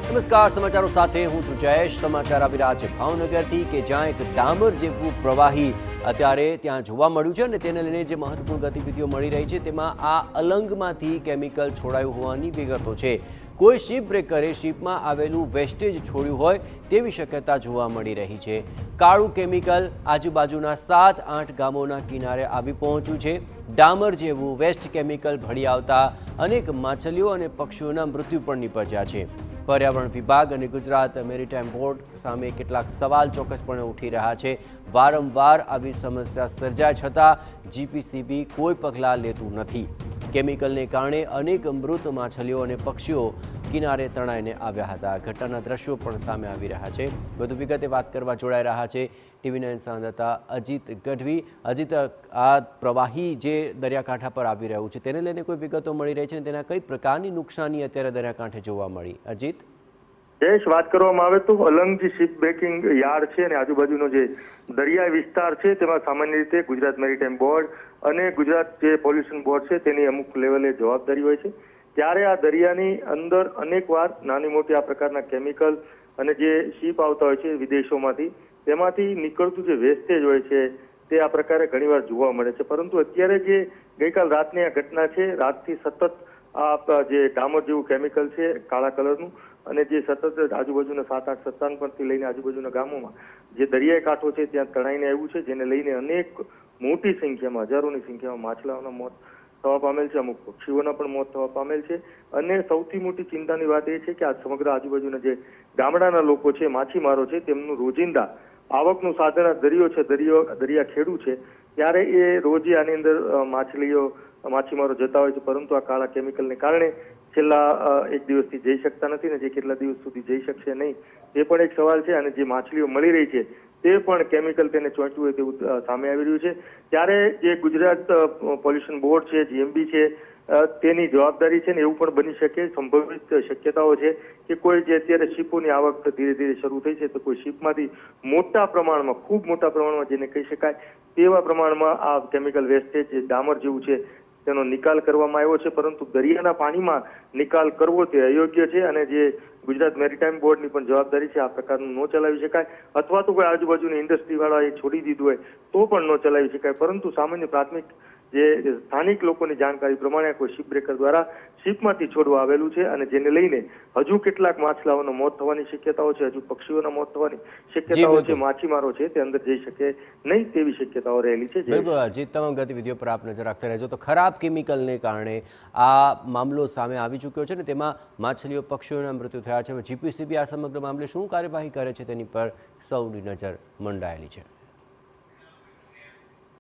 નમસ્કાર, સમાચારો સાથે હું છું જયેશ। સમાચાર આવી રહ્યા છે ભાવનગરથી કે જ્યાં એક ડામર જેવું પ્રવાહી અત્યારે ત્યાં જોવા મળ્યું છે અને તેને લઈને જે મહત્વપૂર્ણ ગતિવિધિઓ મળી રહી છે તેમાં આ અલંગમાંથી કેમિકલ છોડાયું હોવાની વિગતો છે। કોઈ શિપ બ્રેકરે શિપમાં આવેલું વેસ્ટેજ છોડ્યું હોય તેવી શક્યતા જોવા મળી રહી છે। કાળું કેમિકલ આજુબાજુના 7-8 ગામોના કિનારે આવી પહોંચ્યું છે। ડામર જેવું વેસ્ટ કેમિકલ ભળી આવતા અનેક માછલીઓ અને પક્ષીઓના મૃત્યુ પણ નિપજ્યા છે। पर्यावरण विभाग और गुजरात मेरीटाइम बोर्ड सामे કેટલાક सवाल ચોક્કસપણે उठी रहा है। वारंवार આવી समस्या सर्जाय छतां जीपीसीबी कोई पगला लेतुं नथी। केमिकलने कारणे अनेक मृत माछलीओ और पक्षीओ किनारे तणाईने आव्या हता। घटनाना दृश्यो पण सामे आवी रह्या छे। વધુ વિગતે વાત કરવા જોડાઈ રહ્યા છે ટીવી9 સંવાદદાતા અજીત ગઢવી। અજીત, આ પ્રવાહી જે દરિયાકાંઠા પર આવી રહ્યું છે તેને લઈને કોઈ વિગતો મળી રહી છે, તેના કઈ પ્રકારની નુકસાની અત્યારે દરિયાકાંઠે જોવા મળી? અજીત, દેશ વાત કરવામાં આવે તો અલંગ જે શિપ બ્રેકિંગ યાર્ડ છે અને આજુબાજુનો જે દરિયાઈ વિસ્તાર છે તેમાં સામાન્ય રીતે ગુજરાત મેરીટાઈમ બોર્ડ અને ગુજરાત જે પોલ્યુશન બોર્ડ છે તેની અમુક લેવલે જવાબદારી હોય છે। ત્યારે આ દરિયાની અંદર અનેકવાર નાની મોટી આ પ્રકારના કેમિકલ અને જે શિપ આવતા હોય છે વિદેશોમાંથી તેમાંથી નીકળતું જે વેસ્ટેજ હોય છે તે આ પ્રકારે ઘણીવાર જોવા મળે છે। પરંતુ અત્યારે જે ગઈકાલ રાતની આ ઘટના છે, રાતથી સતત આ જે ડામર જેવું કેમિકલ છે કાળા કલરનું અને જે સતત આજુબાજુના 7-8 સ્થાન પરથી લઈને આજુબાજુના ગામોમાં જે દરિયાઈ કાંઠો છે ત્યાં તણાઈને આવ્યું છે, જેને લઈને અનેક મોટી સંખ્યામાં હજારોની સંખ્યામાં માછલાઓના મોત થવા પામેલ છે, અમુક પક્ષીઓના પણ મોત થવા પામેલ છે। અને સૌથી મોટી ચિંતાની વાત એ છે કે આ સમગ્ર આજુબાજુના જે ગામડાના લોકો છે, માછીમારો છે, તેમનું રોજિંદા આવકનું સાધન દરિયો છે, દરિયા ખેડૂ છે, ત્યારે એ રોજ આની અંદર માછીમારો જતા હોય છે, પરંતુ આ કાળા કેમિકલને કારણે છેલ્લા એક દિવસથી જઈ શકતા નથી ને જે કેટલા દિવસ સુધી જઈ શકશે નહીં તે પણ એક સવાલ છે। અને જે માછલીઓ મળી રહી છે તે પણ કેમિકલ તેને ચોંટ્યું હોય તેવું સામે આવી રહ્યું છે। ત્યારે જે ગુજરાત પોલ્યુશન બોર્ડ છે, જીએમબી છે, તેની જવાબદારી છે ને એવું પણ બની શકે, સંભવિત શક્યતાઓ છે કે કોઈ જે અત્યારે શિપોની આવક ધીરે ધીરે શરૂ થઈ છે તો કોઈ શિપમાંથી મોટા પ્રમાણમાં, ખૂબ મોટા પ્રમાણમાં જેને કહી શકાય તેવા પ્રમાણમાં આ કેમિકલ વેસ્ટેજ જે ડામર જેવું છે તેનો નિકાલ કરવામાં આવ્યો છે, પરંતુ દરિયાના પાણીમાં નિકાલ કરવો તે અયોગ્ય છે અને જે ગુજરાત મેરીટાઈમ બોર્ડની પણ જવાબદારી છે આ પ્રકારનું ન ચલાવી શકાય, અથવા તો કોઈ આજુબાજુની ઇન્ડસ્ટ્રીવાળા એ છોડી દીધું હોય તો પણ ન ચલાવી શકાય। પરંતુ સામાન્ય પ્રાથમિક જે સ્થાનિક લોકોની જાણકારી પ્રમાણે કોઈ શિપ બ્રેકર દ્વારા શિપમાંથી છોડવા આવેલું છે અને જેને લઈને હજુ કેટલાક માછલાઓના મોત થવાની શક્યતાઓ છે, હજુ પક્ષીઓના મોત થવાની શક્યતાઓ છે, માછીમારો છે તે અંદર જઈ શકે નહીં તેવી શક્યતાઓ રહેલી છે। બિલકુલ અજીત, તમામ ગતિવિધિઓ પર આપ નજર રાખતા રહેજો। તો ખરાબ કેમિકલને કારણે આ મામલો સામે આવી ચૂક્યો છે ને તેમાં માછલીઓ, પક્ષીઓના મૃત્યુ થયા છે। જીપીસીબી આ સમગ્ર મામલે શું કાર્યવાહી કરે છે તેની પર સૌની નજર મંડાયેલી છે।